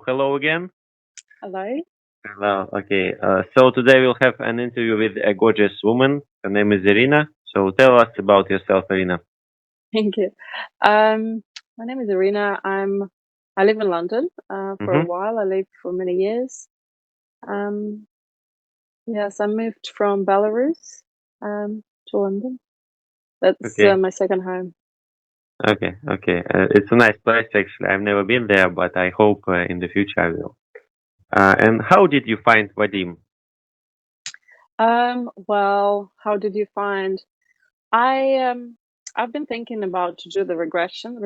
hello again. Hello. Hello. Okay. So today we'll have an interview with a gorgeous woman. Her name is Irina. So tell us about yourself, Irina. Thank you. My name is Irina. I live in London for a Mm-hmm. while. I lived for many years. Um, yes, I moved from Belarus to London. That's Okay. my second home. Okay. Okay. It's a nice place, actually. I've never been there, but I hope in the future I will. And how did you find Vadim? Well, how did you find? I've been thinking about to do the regression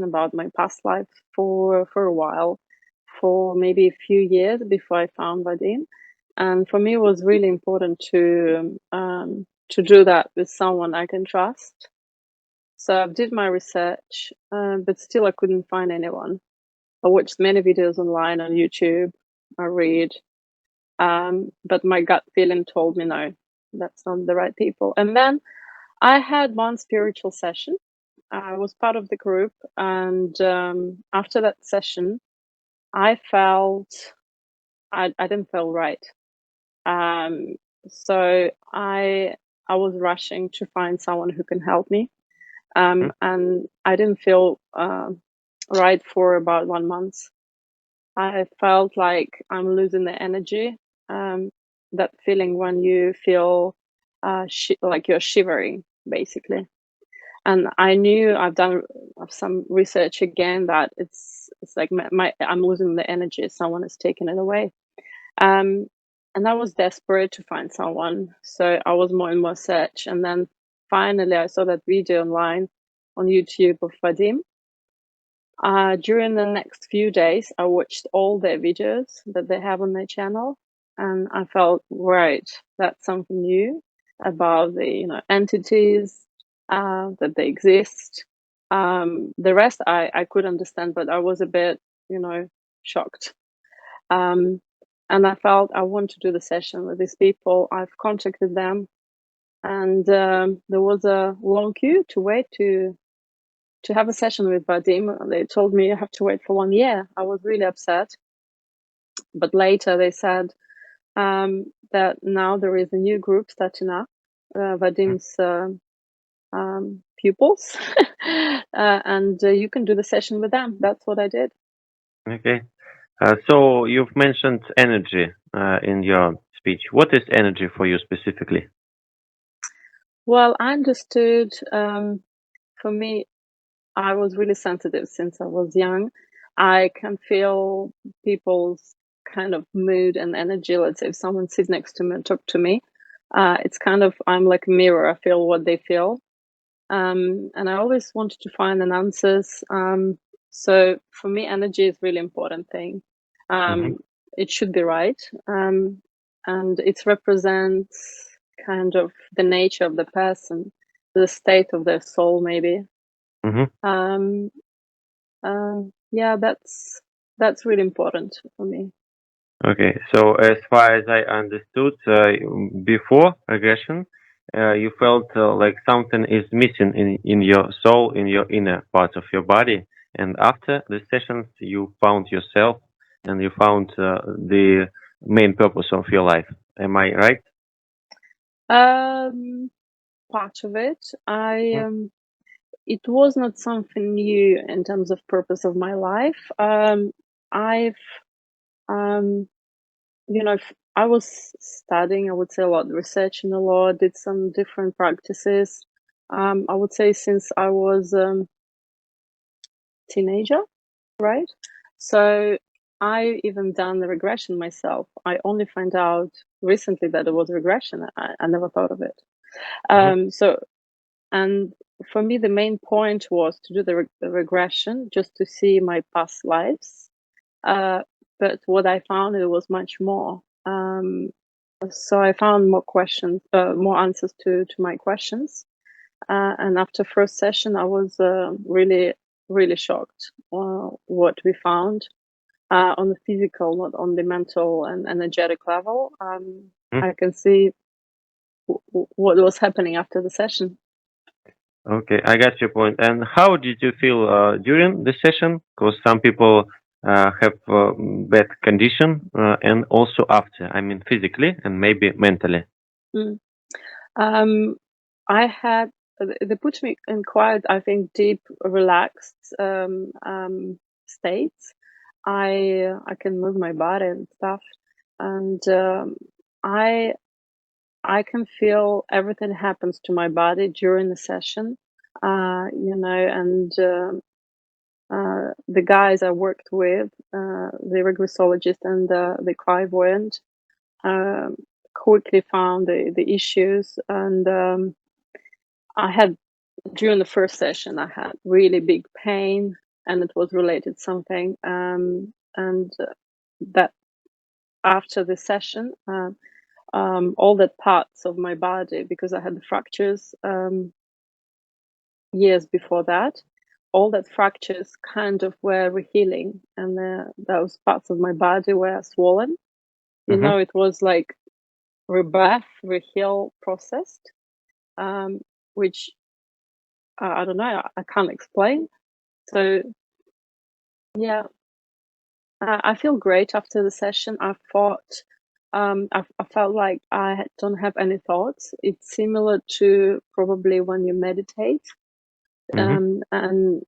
about my past life for a while, for maybe a few years before I found Vadim. And for me, it was really important to do that with someone I can trust. So I did my research, but still I couldn't find anyone. I watched many videos online on YouTube. I read, but my gut feeling told me no, that's not the right people. And then I had one spiritual session. I was part of the group, and after that session, I felt I didn't feel right. Um, so I was rushing to find someone who can help me, Hmm? and I didn't feel right for about 1 month. I felt like I'm losing the energy. That feeling when you feel like you're shivering, basically. And I knew I've done some research again that it's like my I'm losing the energy. Someone is taking it away. Um, and I was desperate to find someone, so I was more and more search. And then finally, I saw that video online on YouTube of Vadim. During the next few days, I watched all their videos that they have on their channel, and I felt right. That's something new about the entities that they exist. The rest I could understand, but I was a bit shocked. Um, and I felt I want to do the session with these people. I've contacted them, and there was a long queue to wait to have a session with Vadim. They told me I have to wait for 1 year. I was really upset. But later they said that now there is a new group starting up, Vadim's pupils, and you can do the session with them. That's what I did. Okay. So you've mentioned energy in your speech. What is energy for you specifically? Well, I understood. For me, I was really sensitive since I was young. I can feel people's kind of mood and energy. Let's say if someone sits next to me and talk to me, it's kind of I'm like a mirror. I feel what they feel, and I always wanted to find an answers. So for me, energy is really important thing. Mm-hmm. Um, it should be right, and it represents kind of the nature of the person, the state of their soul, maybe. Mm-hmm. Um, yeah, that's really important for me. Okay, so as far as I understood, before regression, you felt like something is missing in your soul, in your inner parts of your body, and after the sessions, you found yourself and you found the main purpose of your life. Am I right? Um, Part of it, it was not something new in terms of purpose of my life. I've um, I was studying. I would say a lot, researching a lot, did some different practices. I would say since I was teenager, right? So I even done the regression myself. I only find out recently that it was regression. I never thought of it. Mm-hmm. So and for me, the main point was to do the regression just to see my past lives. Uh, but what I found it was much more. So I found more questions, more answers to my questions. And after first session, I was really shocked what we found on the physical, not on the mental and energetic level. I can see what was happening after the session. Okay, I got your point. And how did you feel during the session? Because some people have bad condition, and also after? I mean, physically and maybe mentally. Mm. Um, I had they put me in quite, I think, deep, relaxed states. I can move my body and stuff, and I I can feel everything happens to my body during the session. And the guys I worked with, the regressologist and the clairvoyant, um, quickly found the issues. And I had during the first session, I had really big pain, and it was related something. And that after the session, all the parts of my body, because I had the fractures years before that, all that fractures kind of were healing, and those parts of my body were swollen. Mm-hmm. It was like rebirth, reheal processed, which I don't know, I can't explain. So yeah, I feel great after the session. I felt like don't have any thoughts. It's similar to probably when you meditate, Mm-hmm. and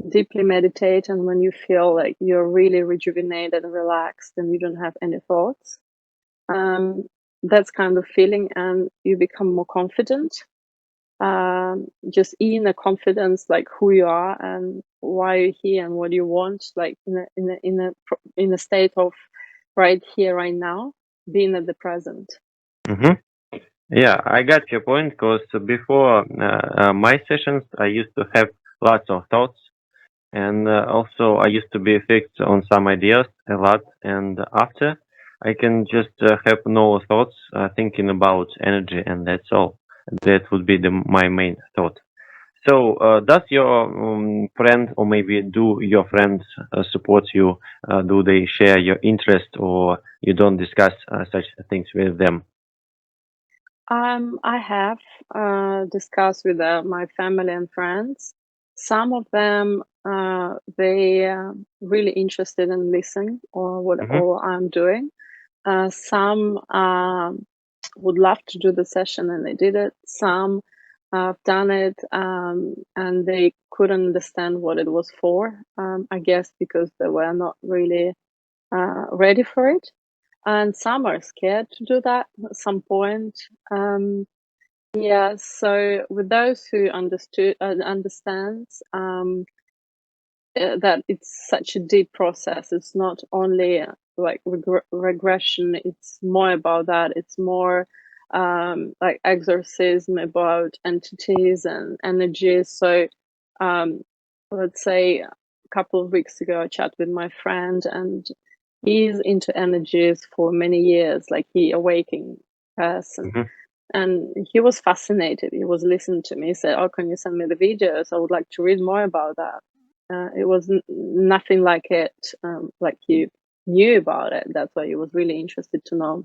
deeply meditate, and when you feel like you're really rejuvenated and relaxed and you don't have any thoughts. Um, that's kind of feeling, and you become more confident. Just in the confidence, like who you are and why you're here and what you want, like in a state of right here, right now, being at the present. Mm-hmm. Yeah, I got your point because before my sessions, I used to have lots of thoughts, and also I used to be fixed on some ideas a lot. And after, I can just have no thoughts, thinking about energy, and that's all. That would be my main thought. So, does your friend, or maybe do your friends support you? Do they share your interest, or you don't discuss such things with them? I have discussed with my family and friends. Some of them, they really interested in listening or what Mm-hmm. all I'm doing. Some would love to do the session and they did it. Some have done it, and they couldn't understand what it was for. I guess because they were not really ready for it. And some are scared to do that at some point. Yeah, so with those who understands, that it's such a deep process. It's not only like regression. It's more about that. It's more like exorcism about entities and energies. So um, let's say a couple of weeks ago, I chatted with my friend, and he's into energies for many years. Like he awakening person, Mm-hmm. and he was fascinated. He was listening to me. He said, "Oh, can you send me the videos? I would like to read more about that." It was nothing like it, like he knew about it. That's why he was really interested to know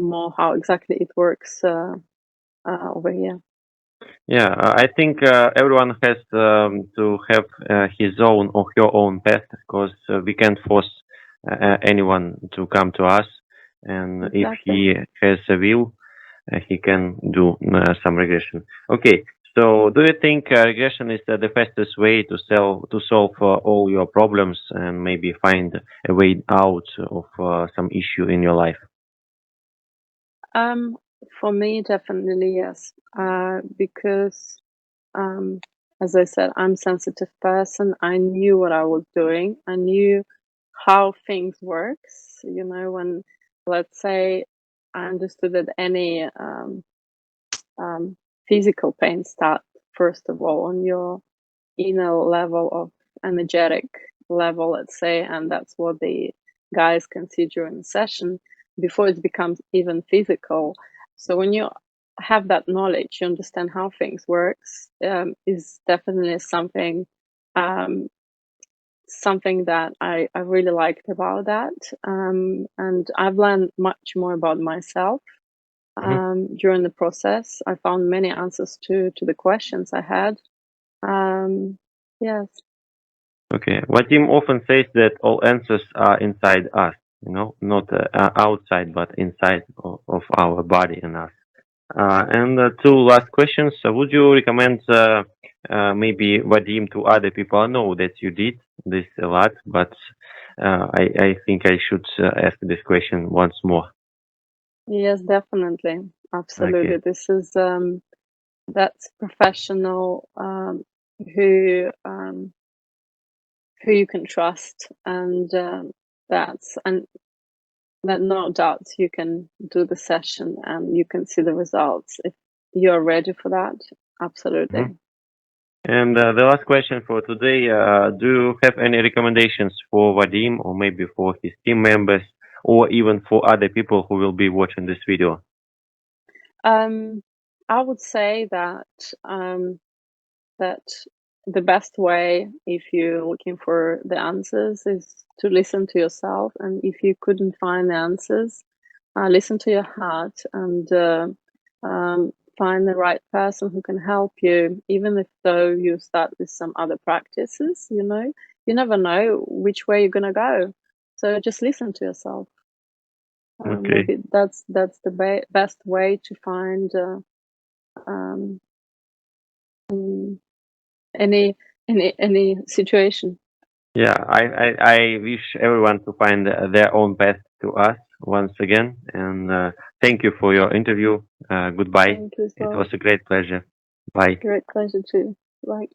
more how exactly it works over here. Yeah, I think everyone has to have his own or her own path because we can't force anyone to come to us. And if Exactly. he has a will, he can do some regression. Okay, so do you think regression is the fastest way to solve all your problems and maybe find a way out of some issue in your life? Um, for me, definitely yes. Because um, as I said, I'm a sensitive person. I knew what I was doing. I knew how things works. When, let's say, I understood that any um, physical pain start first of all on your inner level of energetic level, let's say, and that's what the guys can see during the session before it becomes even physical. So when you have that knowledge, you understand how things works, is definitely um, something that I really liked about that. And I've learned much more about myself Mhm. during the process. I found many answers to the questions I had. Um, yes. Okay. Vadim often says that all answers are inside us, not outside, but inside of our body and us. And two last questions. Would you recommend maybe Vadim to other people? I know that you did this a lot, but I think I should ask this question once more. Yes, definitely. Okay. Absolutely. This is that's professional who you can trust, and that's and that no doubt you can do the session and you can see the results if you're ready for that. Absolutely. Mhm. And the last question for today, do you have any recommendations for Vadim or maybe for his team members or even for other people who will be watching this video? I would say that that the best way, if you're looking for the answers, is to listen to yourself. And if you couldn't find the answers, listen to your heart and find the right person who can help you. Even if though you start with some other practices, you never know which way you're gonna go. So just listen to yourself. Okay. Maybe that's the best way to find um, mm, any any situation. Yeah, I wish everyone to find their own path to us once again. And thank you for your interview. Goodbye. Thank you as It well. was a great pleasure. Bye. Great pleasure too. Right.